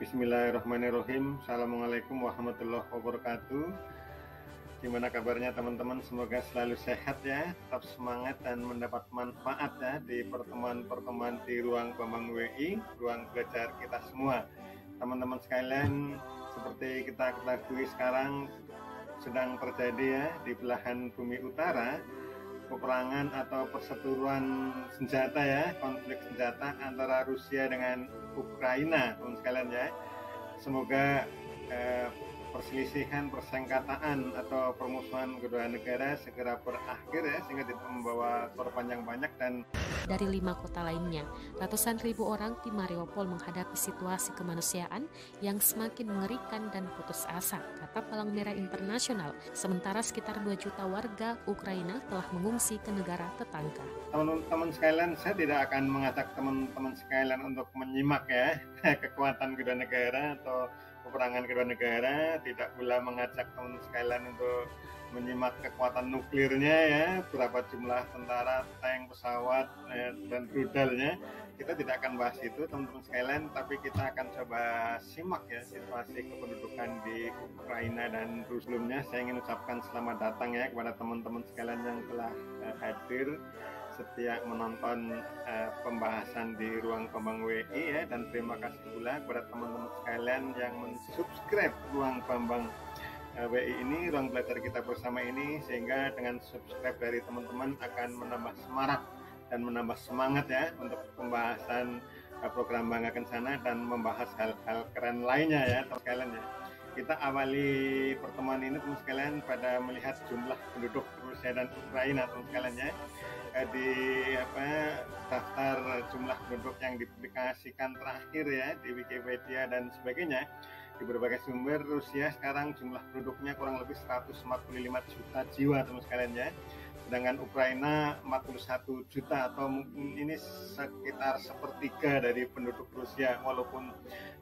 Bismillahirrahmanirrahim. Assalamualaikum warahmatullahi wabarakatuh. Gimana kabarnya teman-teman? Semoga selalu sehat ya, tetap semangat dan mendapat manfaat ya di pertemuan-pertemuan di ruang Bambang WI, ruang belajar kita semua. Teman-teman sekalian, seperti kita ketahui sekarang sedang terjadi ya di belahan bumi utara peperangan atau perseteruan senjata ya, konflik senjata antara Rusia dengan Ukraina, teman sekalian ya. Semoga perselisihan, persengketaan atau permusuhan kedua negara segera berakhir ya, sehingga tidak membawa korban yang banyak. Dan dari 5 kota lainnya, ratusan ribu orang di Mariupol menghadapi situasi kemanusiaan yang semakin mengerikan dan putus asa, kata Palang Merah Internasional. Sementara sekitar 2 juta warga Ukraina telah mengungsi ke negara tetangga. Teman-teman sekalian, saya tidak akan mengajak teman-teman sekalian untuk menyimak ya kekuatan kedua negara atau peperangan kedua negara, tidak pula mengajak teman sekalian untuk menyimak kekuatan nuklirnya ya, berapa jumlah tentara, tank, pesawat, dan rudalnya. Kita tidak akan bahas itu teman-teman sekalian, tapi kita akan coba simak ya situasi kependudukan di Ukraina dan Rusia. Sebelumnya saya ingin ucapkan selamat datang ya kepada teman-teman sekalian yang telah hadir setia menonton pembahasan di ruang Bambang WI ya, dan terima kasih pula kepada teman-teman sekalian yang mensubscribe ruang Bambang WI ini, ruang belajar kita bersama ini, sehingga dengan subscribe dari teman-teman akan menambah semangat dan menambah semangat ya untuk pembahasan program Bangga Kencana dan membahas hal-hal keren lainnya ya teman sekalian ya. Kita awali pertemuan ini teman sekalian pada melihat jumlah penduduk Rusia dan Ukraina teman sekalian ya. Di daftar jumlah penduduk yang dipublikasikan terakhir ya di Wikipedia dan sebagainya, di berbagai sumber, Rusia sekarang jumlah penduduknya kurang lebih 145 juta jiwa teman sekalian ya, sedangkan Ukraina 41 juta atau mungkin ini sekitar sepertiga dari penduduk Rusia. Walaupun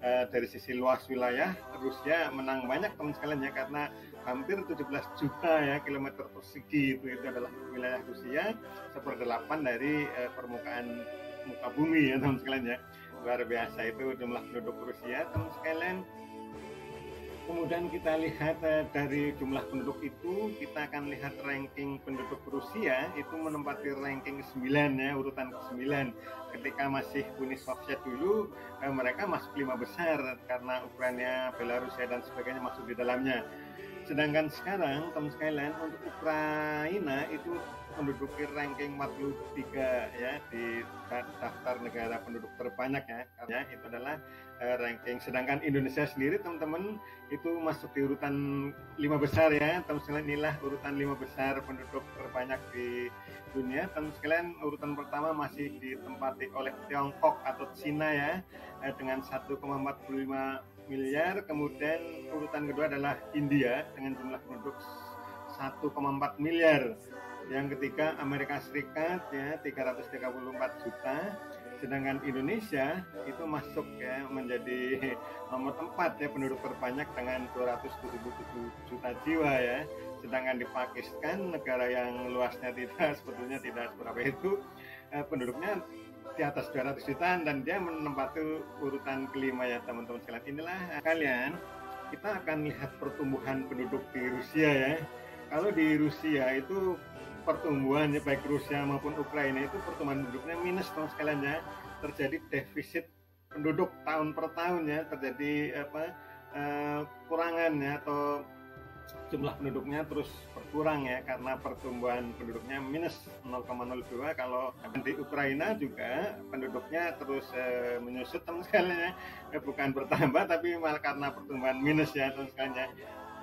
dari sisi luas wilayah Rusia menang banyak teman sekalian ya, karena hampir 17 juta ya kilometer persegi itu adalah wilayah Rusia, 1/8 dari permukaan muka bumi ya teman sekalian ya. Luar biasa itu jumlah penduduk Rusia teman sekalian. Kemudian kita lihat dari jumlah penduduk itu, kita akan lihat ranking penduduk Rusia itu menempati ranking 9 ya, urutan ke-9. Ketika masih Uni Soviet dulu, mereka masuk 5 besar karena Ukraina, Belarusia dan sebagainya masuk di dalamnya. Sedangkan sekarang teman sekalian, untuk Ukraina itu menduduki ranking 43 ya di daftar negara penduduk terbanyak ya, karena itu adalah ranking. Sedangkan Indonesia sendiri teman-teman itu masuk di urutan 5 besar ya teman sekalian. Inilah urutan 5 besar penduduk terbanyak di dunia teman sekalian. Urutan pertama masih ditempati oleh Tiongkok atau Cina ya, dengan 1,45 miliar. Kemudian urutan kedua adalah India dengan jumlah penduduk 1,4 miliar. Yang ketiga Amerika Serikat ya, 334 juta. Sedangkan Indonesia itu masuk ya menjadi nomor 4 ya, penduduk terbanyak dengan 277 juta jiwa ya. Sedangkan di Pakistan, negara yang luasnya sebetulnya tidak seberapa itu, penduduknya di atas 200 jutaan dan dia menempati urutan kelima ya teman-teman sekalian. Inilah kalian, kita akan lihat pertumbuhan penduduk di Rusia ya. Kalau di Rusia itu pertumbuhan ya, baik Rusia maupun Ukraina itu pertumbuhan penduduknya minus teman sekalian ya. Terjadi defisit penduduk tahun per tahun ya, terjadi kurangan ya, atau jumlah penduduknya terus berkurang ya, karena pertumbuhan penduduknya minus 0,02. Kalau di Ukraina juga penduduknya terus menyusut teman sekalian ya, bukan bertambah tapi malah karena pertumbuhan minus ya teman sekalian ya.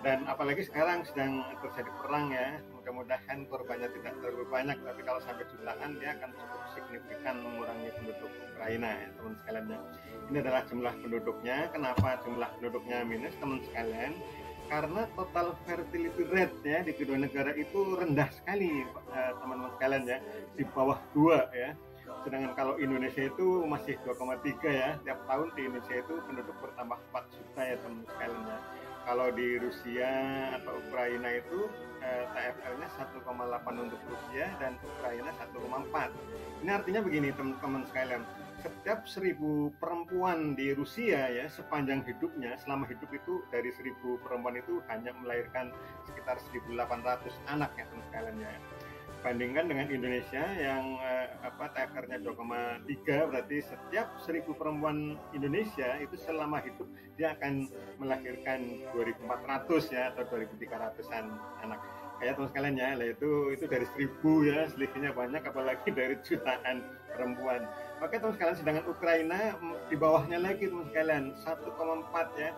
Dan apalagi sekarang sedang terjadi perang ya, mudah-mudahan korbannya tidak terlalu banyak, tapi kalau sampai jutaan dia akan cukup signifikan mengurangi penduduk Ukraina ya teman sekalian ya. Ini adalah jumlah penduduknya. Kenapa jumlah penduduknya minus teman sekalian? Karena total fertility rate ya di kedua negara itu rendah sekali teman-teman sekalian ya, di bawah 2 ya. Sedangkan kalau Indonesia itu masih 2,3 ya, tiap tahun di Indonesia itu penduduk bertambah 4 juta ya teman sekalian ya. Kalau di Rusia atau Ukraina itu TFR-nya 1,8 untuk Rusia dan Ukraina 1,4. Ini artinya begini teman-teman sekalian, setiap 1.000 perempuan di Rusia ya sepanjang hidupnya, selama hidup itu dari 1.000 perempuan itu hanya melahirkan sekitar 1.800 anak ya teman sekalian ya. Bandingkan dengan Indonesia yang TFR-nya 2,3, berarti setiap 1.000 perempuan Indonesia itu selama hidup dia akan melahirkan 2.400 ya atau 2.300-an anak. Kayak teman sekalian ya, itu dari 1.000 ya, selisihnya banyak apalagi dari jutaan perempuan. Oke teman sekalian, sedangkan Ukraina di bawahnya lagi teman sekalian 1,4 ya.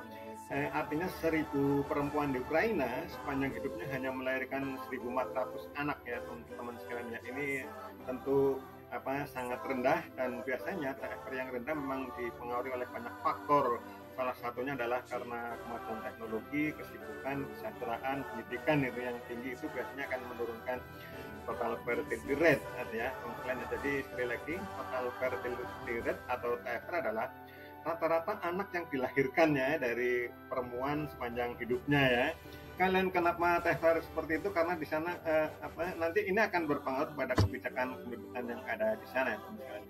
Artinya 1.000 perempuan di Ukraina sepanjang hidupnya hanya melahirkan 1.400 anak ya teman-teman sekalian ya. Ini tentu sangat rendah, dan biasanya TFR yang rendah memang dipengaruhi oleh banyak faktor. Salah satunya adalah karena kemajuan teknologi, kesibukan, kesejahteraan, pendidikan itu yang tinggi itu biasanya akan menurunkan total fertility rate ya teman-teman. Jadi sekali lagi, total fertility rate atau TFR adalah rata-rata anak yang dilahirkan ya dari perempuan sepanjang hidupnya ya. Kalian kenapa TFR seperti itu? Karena di sana nanti ini akan berpengaruh pada kebijakan pendidikan yang ada di sana ya teman-teman.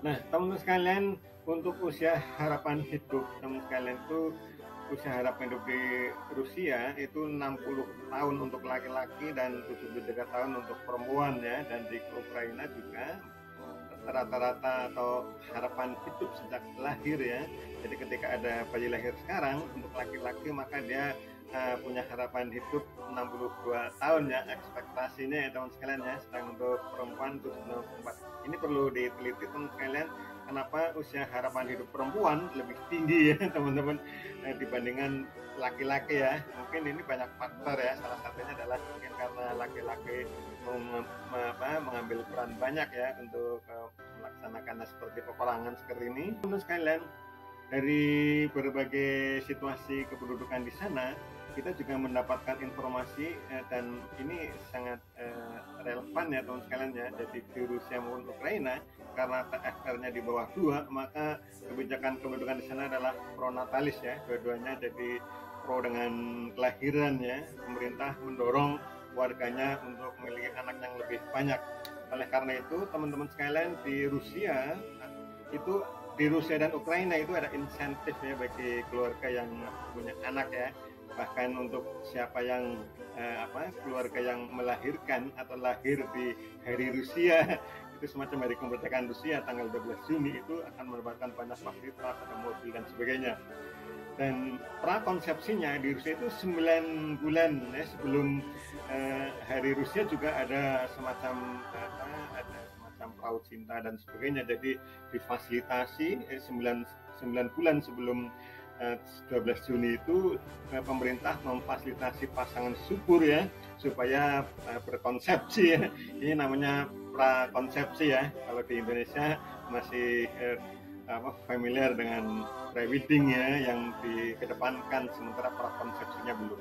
Nah teman-teman sekalian, untuk usia harapan hidup teman-teman sekalian itu, usia harapan hidup di Rusia itu 60 tahun untuk laki-laki dan 73 tahun untuk perempuan ya, dan di Ukraina juga rata-rata atau harapan hidup sejak lahir ya. Jadi ketika ada bayi lahir sekarang untuk laki-laki maka dia punya harapan hidup 62 tahun ya ekspektasinya ya teman sekalian ya. Sedang untuk perempuan itu 94. Ini perlu diteliti teman sekalian, kenapa usia harapan hidup perempuan lebih tinggi ya teman-teman dibandingkan laki-laki ya. Mungkin ini banyak faktor ya, salah satunya adalah mungkin karena laki-laki mengambil peran banyak ya untuk melaksanakan seperti peperangan seperti ini. Teman sekalian, dari berbagai situasi kependudukan di sana kita juga mendapatkan informasi dan ini sangat relevan ya teman sekalian ya. Jadi di Rusia maupun Ukraina, karena TFR-nya di bawah 2, maka kebijakan kependudukan di sana adalah pronatalis ya, dua-duanya jadi pro dengan kelahiran ya. Pemerintah mendorong warganya untuk memiliki anak yang lebih banyak. Oleh karena itu teman-teman sekalian, di Rusia dan Ukraina itu ada insentif ya bagi keluarga yang punya anak ya. Bahkan untuk siapa yang keluarga yang melahirkan atau lahir di hari Rusia itu semacam hari kemerdekaan Rusia tanggal 12 Juni itu akan mendapatkan banyak fasilitas, ada mobil dan sebagainya. Dan prakonsepsinya di Rusia itu 9 bulan ya, sebelum hari Rusia juga ada semacam perahu cinta dan sebagainya. Jadi difasilitasi 9 bulan sebelum 12 Juni itu pemerintah memfasilitasi pasangan subur ya supaya berkonsepsi ya. Ini namanya prakonsepsi ya. Kalau di Indonesia masih familiar dengan pre-wedding ya yang dikedepankan, sementara prakonsepsinya belum.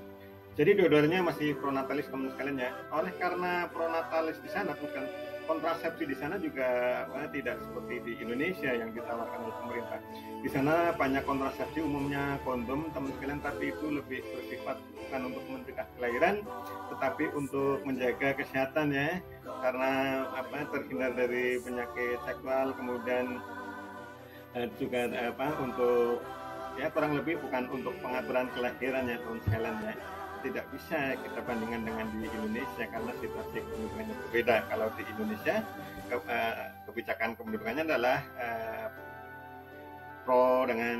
Jadi dua-duanya masih pronatalis teman sekalian ya. Oleh karena pronatalis di sana bukan kontrasepsi di sana juga tidak seperti di Indonesia yang ditawarkan oleh pemerintah. Di sana banyak kontrasepsi, umumnya kondom teman sekalian, tapi itu lebih bersifat bukan untuk mencegah kelahiran, tetapi untuk menjaga kesehatan ya, karena terhindar dari penyakit seksual, kemudian juga untuk ya kurang lebih bukan untuk pengaturan kelahiran ya teman sekalian ya. Tidak bisa kita bandingkan dengan di Indonesia karena situasi kependudukannya berbeda. Kalau di Indonesia kebijakan kependudukannya adalah pro dengan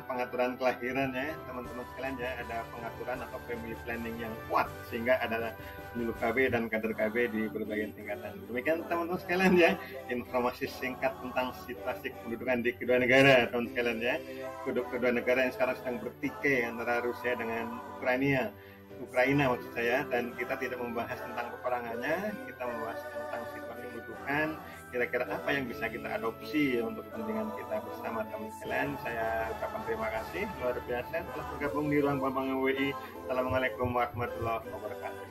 pengaturan kelahiran ya teman-teman sekalian ya, ada pengaturan atau family planning yang kuat sehingga ada penyuluh KB dan kader KB di berbagai tingkatan. Demikian teman-teman sekalian ya, informasi singkat tentang situasi kependudukan di kedua negara teman sekalian ya. Kedua negara yang sekarang sedang bertikai antara Rusia dengan Ukraina maksud saya, dan kita tidak membahas tentang peperangannya, kita membahas tentang situasi kependudukan, kira-kira apa yang bisa kita adopsi untuk kepentingan kita bersama teman sekalian. Saya ucapkan terima kasih luar biasa telah bergabung di Ruang Bambang WI. Assalamualaikum warahmatullahi wabarakatuh.